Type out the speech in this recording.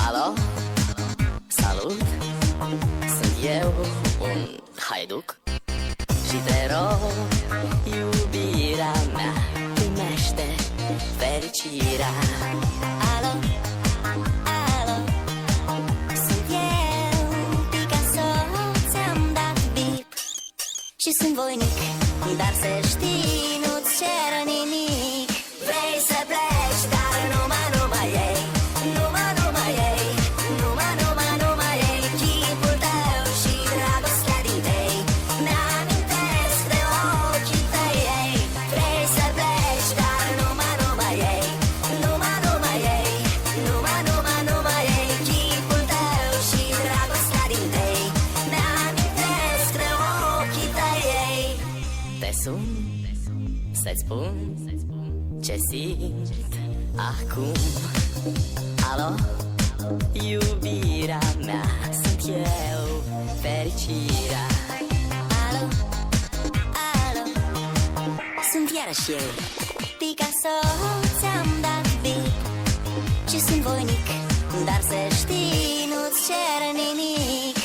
Alo, salut, sunt eu, un haiduc și te rog, iubirea mea, primește fericirea. Alo, alo, sunt eu, Picasso, ți-am dat bip și sunt voinic, dar să știi, nu-ți cer nimic. Vrei să pleci, dar numai ei, numai ei, numai ei, chipul tău și dragostea din tei mi-amintesc de ochii tăi, ei. Vrei să pleci, dar numai ei, numai ei, numai ei, chipul tău și dragostea din tei mi-amintesc de ochii tăi, ei. Te sun să-ți spun ce simt acum. Alo, iubirea mea, sunt eu, fericirea. Alo, alo, sunt iarăși eu, Picasso, ți-am dat bip și sunt voinic, dar să știi, nu-ți cer nimic.